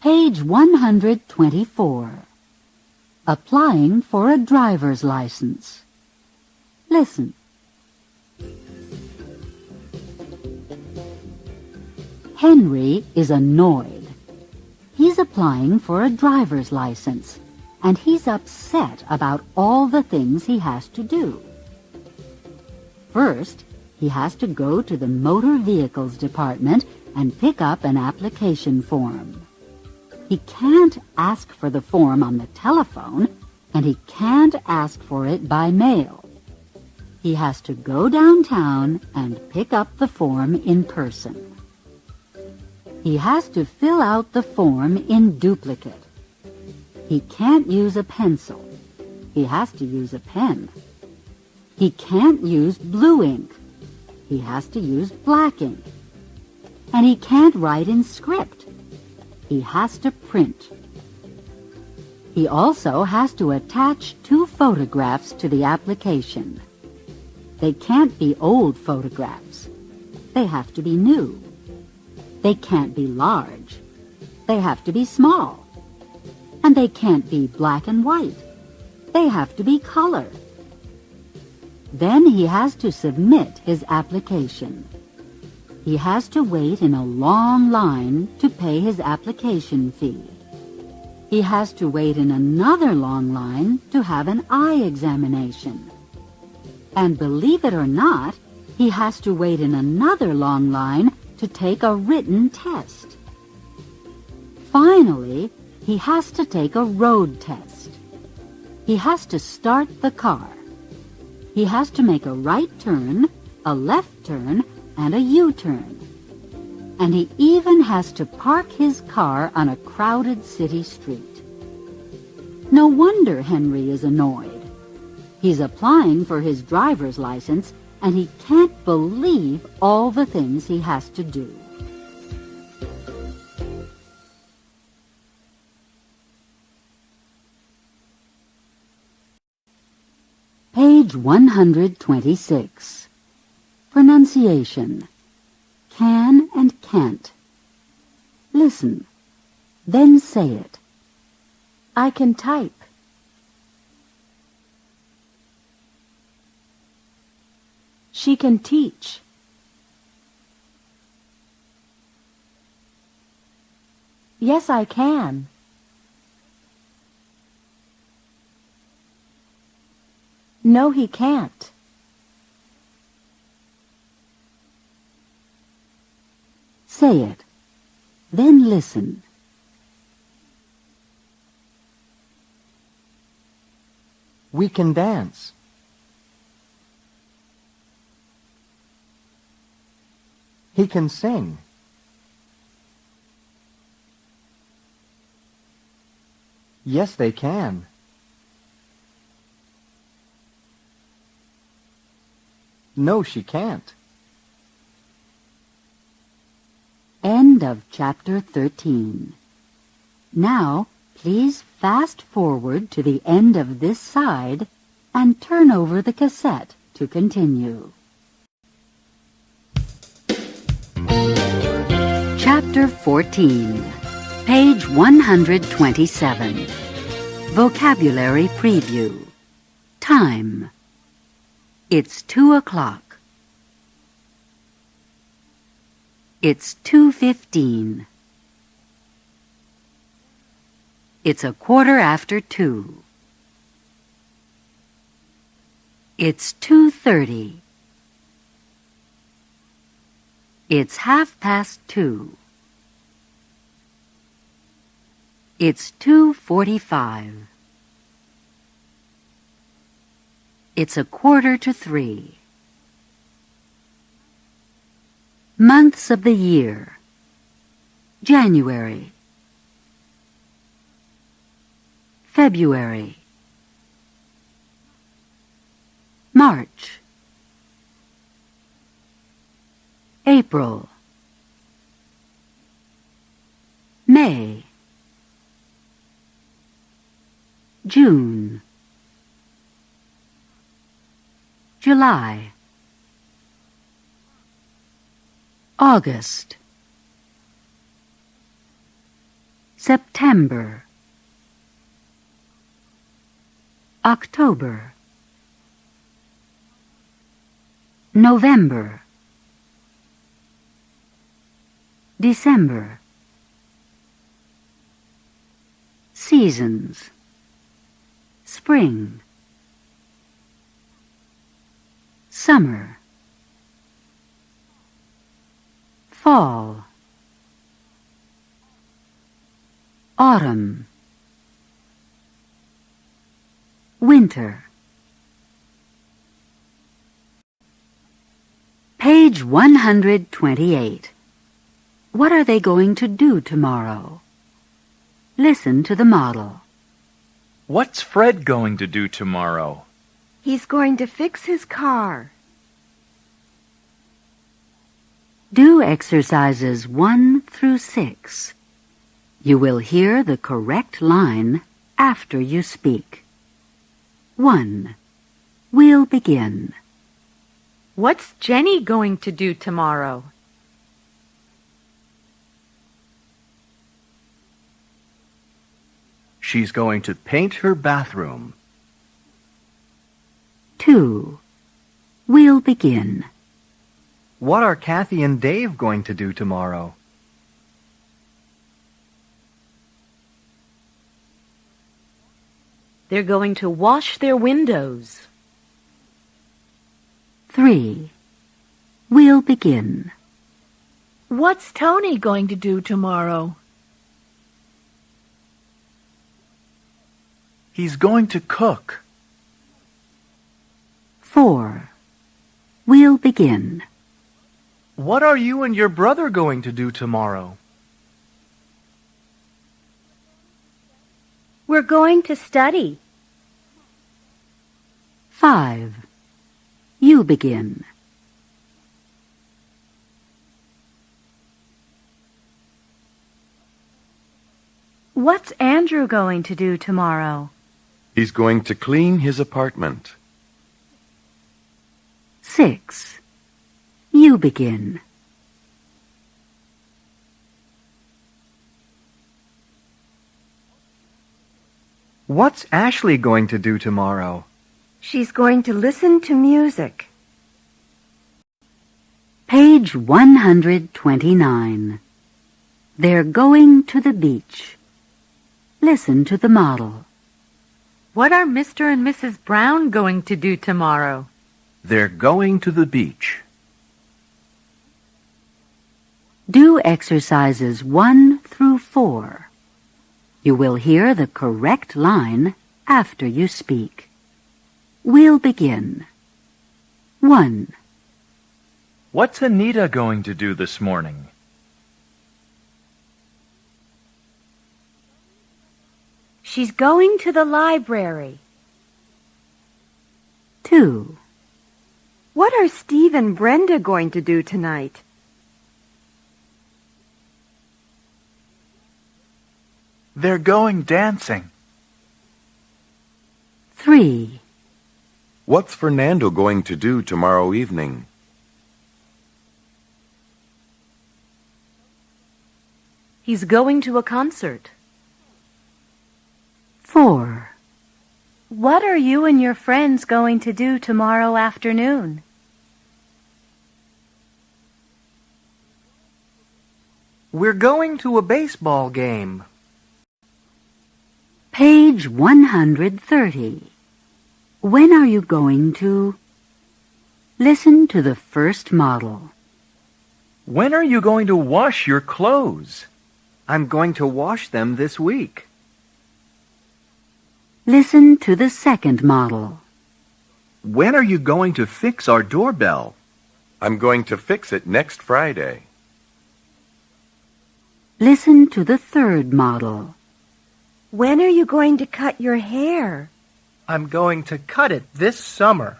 Page 124. Applying for a driver's license. Listen. Henry is annoyed. He's applying for a driver's license, and he's upset about all the things he has to do. First, he has to go to the motor vehicles department and pick up an application form. He can't ask for the form on the telephone, and he can't ask for it by mail. He has to go downtown and pick up the form in person. He has to fill out the form in duplicate. He can't use a pencil. He has to use a pen. He can't use blue ink. He has to use black ink. And he can't write in script. He has to print. He also has to attach 2 photographs to the application. They can't be old photographs. They have to be new. They can't be large. They have to be small. And they can't be black and white. They have to be color. Then he has to submit his application. He has to wait in a long line to pay his application fee. He has to wait in another long line to have an eye examination. And believe it or not, he has to wait in another long line to take a written test. Finally, he has to take a road test. He has to start the car. He has to make a right turn, a left turn, and a U-turn. And he even has to park his car on a crowded city street. No wonder Henry is annoyed. He's applying for his driver's license, and he can't believe all the things he has to do. Page 126. Pronunciation. Can and can't. Listen. Then say it. I can type. She can teach. Yes, I can. No, he can't. Say it. Then listen. We can dance. He can sing. Yes, they can. No, she can't. End of Chapter 13. Now, please fast forward to the end of this side and turn over the cassette to continue. Chapter 14. Page 127. Vocabulary Preview. Time. It's 2 o'clock. It's 2:15. It's 2:15. It's 2:30. It's 2:30. It's 2:45. It's 2:45. Months of the year. January, February, March, April, May, June, July, August, September, October, November, December. Seasons: spring, summer, fall, autumn, winter. Page 128. What are they going to do tomorrow? Listen to the model. What's Fred going to do tomorrow? He's going to fix his car. Do exercises 1 through 6. You will hear the correct line after you speak. 1. We'll begin. What's Jenny going to do tomorrow? She's going to paint her bathroom. 2. We'll begin. What are Kathy and Dave going to do tomorrow? They're going to wash their windows. 3. We'll begin. What's Tony going to do tomorrow? He's going to cook. 4. We'll begin. What are you and your brother going to do tomorrow? We're going to study. 5. You begin. What's Andrew going to do tomorrow? He's going to clean his apartment. 6. You begin. What's Ashley going to do tomorrow? She's going to listen to music. Page 129. They're going to the beach. Listen to the model. What are Mr. and Mrs. Brown going to do tomorrow? They're going to the beach. Do exercises 1 through 4. You will hear the correct line after you speak. We'll begin. 1. What's Anita going to do this morning? She's going to the library. 2. What are Steve and Brenda going to do tonight? They're going dancing. 3. What's Fernando going to do tomorrow evening? He's going to a concert. 4. What are you and your friends going to do tomorrow afternoon? We're going to a baseball game. Page 130. When are you going to? Listen to the first model. When are you going to wash your clothes? I'm going to wash them this week. Listen to the second model. When are you going to fix our doorbell? I'm going to fix it next Friday. Listen to the third model. When are you going to cut your hair? I'm going to cut it this summer.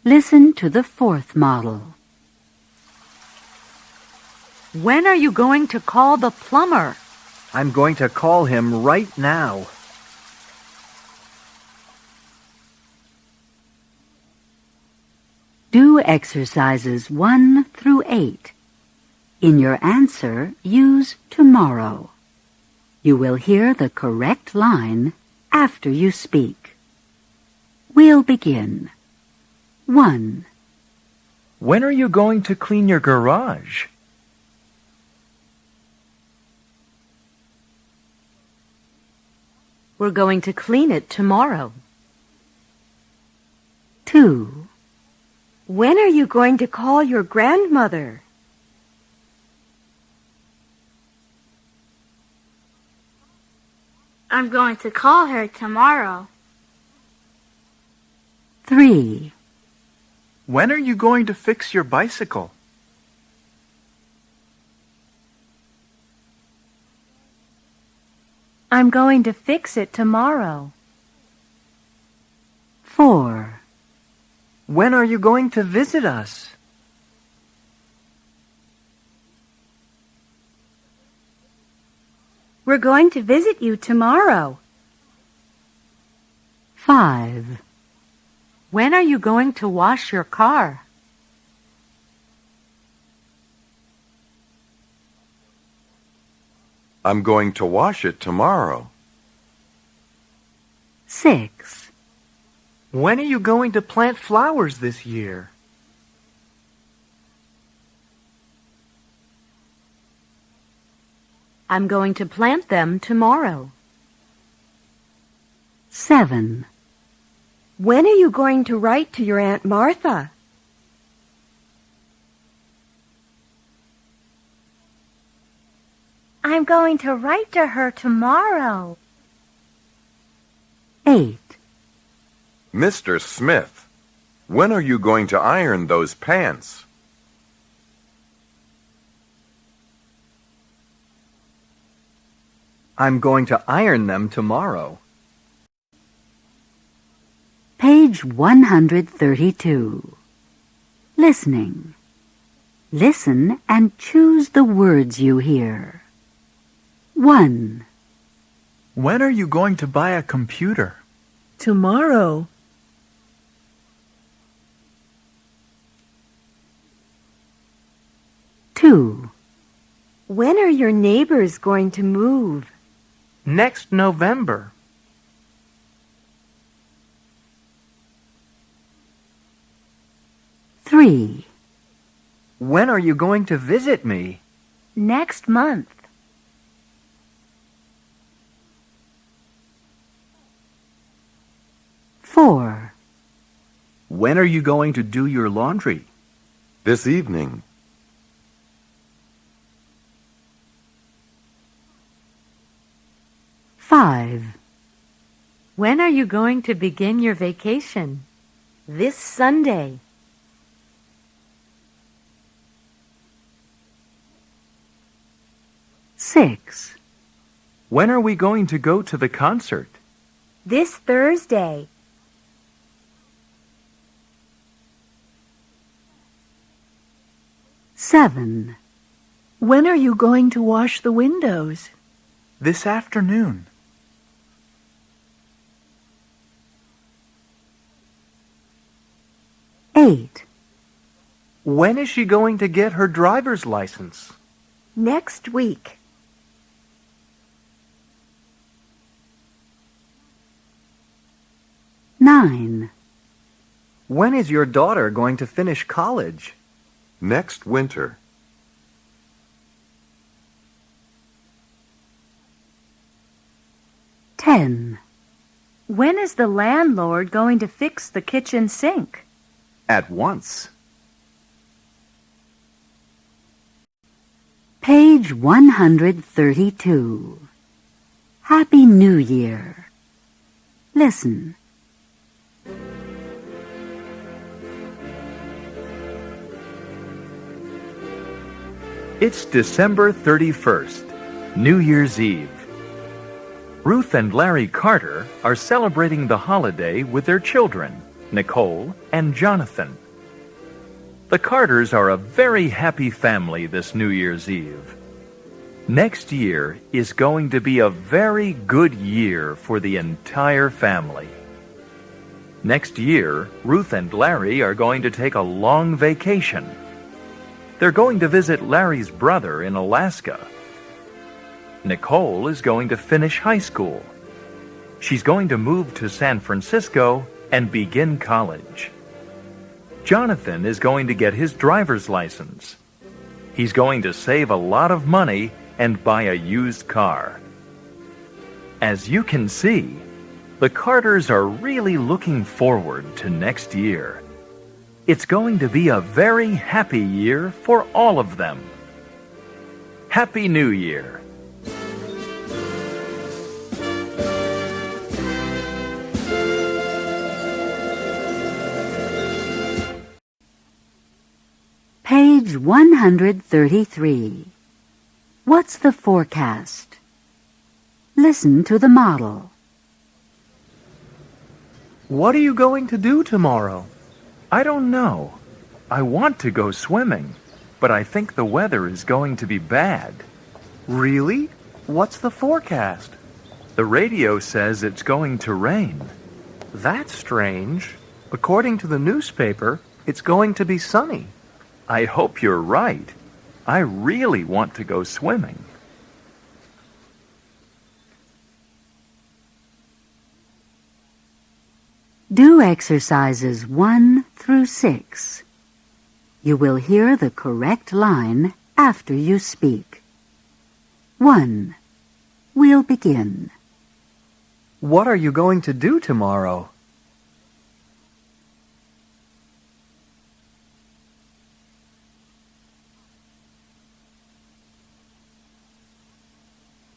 Listen to the fourth model. When are you going to call the plumber? I'm going to call him right now. Do exercises 1 through 8. In your answer, use tomorrow. You will hear the correct line after you speak. We'll begin. 1. When are you going to clean your garage? We're going to clean it tomorrow. 2. When are you going to call your grandmother? I'm going to call her tomorrow. 3. When are you going to fix your bicycle? I'm going to fix it tomorrow. 4. When are you going to visit us? We're going to visit you tomorrow. 5. When are you going to wash your car? I'm going to wash it tomorrow. 6. When are you going to plant flowers this year? I'm going to plant them tomorrow. 7. When are you going to write to your Aunt Martha? I'm going to write to her tomorrow. 8. Mr. Smith, when are you going to iron those pants? I'm going to iron them tomorrow. Page 132. Listening. Listen and choose the words you hear. 1. When are you going to buy a computer? Tomorrow. 2. When are your neighbors going to move? Next November. 3. When are you going to visit me? Next month. 4. When are you going to do your laundry? This evening. 5. When are you going to begin your vacation? This Sunday. 6. When are we going to go to the concert? This Thursday. 7. When are you going to wash the windows? This afternoon. 8. When is she going to get her driver's license? Next week. 9. When is your daughter going to finish college? Next winter. 10. When is the landlord going to fix the kitchen sink? At once. Page 132. Happy New Year. Listen. It's December 31st, New Year's Eve. Ruth and Larry Carter are celebrating the holiday with their children, Nicole and Jonathan. The Carters are a very happy family this New Year's Eve. Next year is going to be a very good year for the entire family. Next year, Ruth and Larry are going to take a long vacation. They're going to visit Larry's brother in Alaska. Nicole is going to finish high school. She's going to move to San Francisco and begin college. Jonathan is going to get his driver's license. He's going to save a lot of money and buy a used car. As you can see, the Carters are really looking forward to next year. It's going to be a very happy year for all of them. Happy New Year! Page 133. What's the forecast? Listen to the model. What are you going to do tomorrow? I don't know. I want to go swimming, but I think the weather is going to be bad. Really? What's the forecast? The radio says it's going to rain. That's strange. According to the newspaper, it's going to be sunny. I hope you're right. I really want to go swimming. Do exercises 1 through 6. You will hear the correct line after you speak. 1. We'll begin. What are you going to do tomorrow?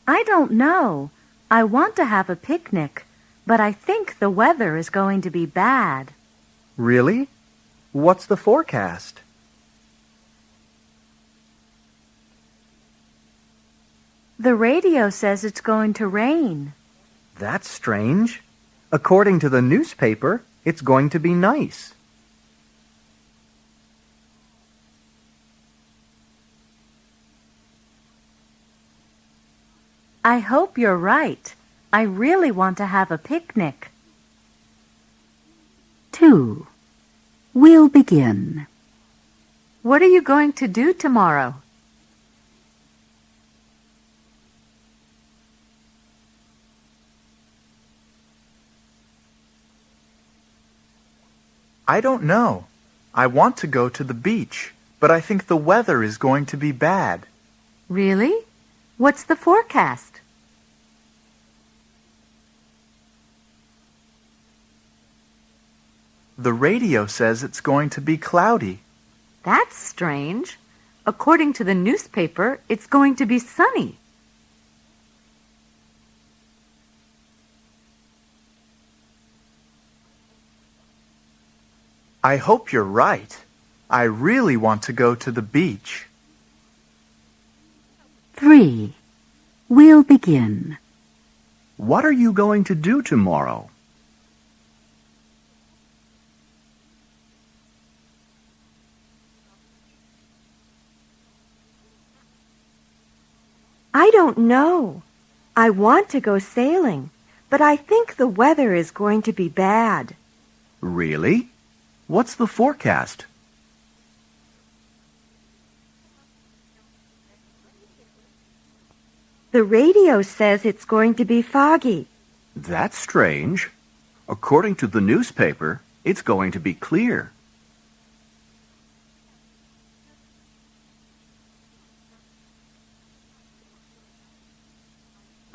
I don't know. I want to have a picnic, but I think the weather is going to be bad. Really? What's the forecast? The radio says it's going to rain. That's strange. According to the newspaper, it's going to be nice. I hope you're right. I really want to have a picnic. 2. We'll begin. What are you going to do tomorrow? I don't know. I want to go to the beach, but I think the weather is going to be bad. Really? What's the forecast? The radio says it's going to be cloudy. That's strange. According to the newspaper, it's going to be sunny. I hope you're right. I really want to go to the beach. 3. We'll begin. What are you going to do tomorrow? I don't know. I want to go sailing, but I think the weather is going to be bad. Really? What's the forecast? The radio says it's going to be foggy. That's strange. According to the newspaper, it's going to be clear.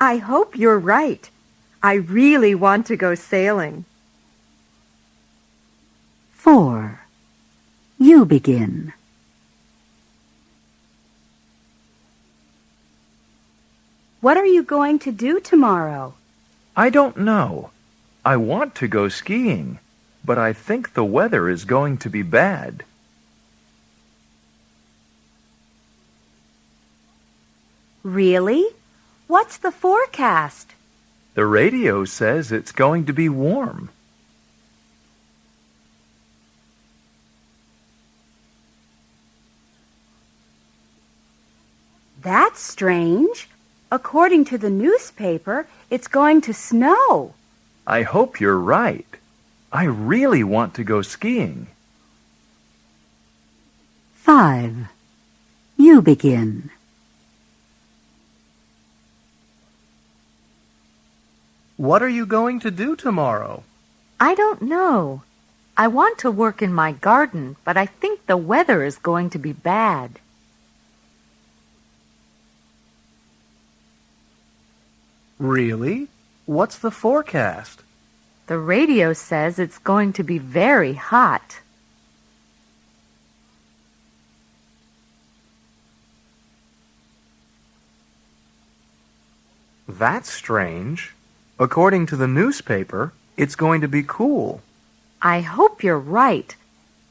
I hope you're right. I really want to go sailing. 4. You begin. What are you going to do tomorrow? I don't know. I want to go skiing, but I think the weather is going to be bad. Really? What's the forecast? The radio says it's going to be warm. That's strange. According to the newspaper, it's going to snow. I hope you're right. I really want to go skiing. 5. You begin. What are you going to do tomorrow? I don't know. I want to work in my garden, but I think the weather is going to be bad. Really? What's the forecast? The radio says it's going to be very hot. That's strange. According to the newspaper, it's going to be cool. I hope you're right.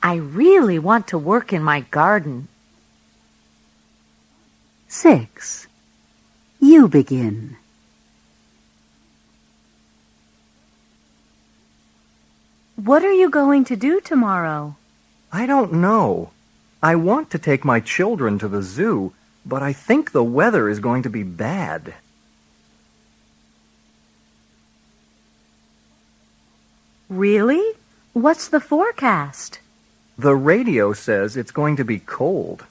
I really want to work in my garden. 6. You begin. What are you going to do tomorrow? I don't know. I want to take my children to the zoo, but I think the weather is going to be bad. Really? What's the forecast? The radio says it's going to be cold.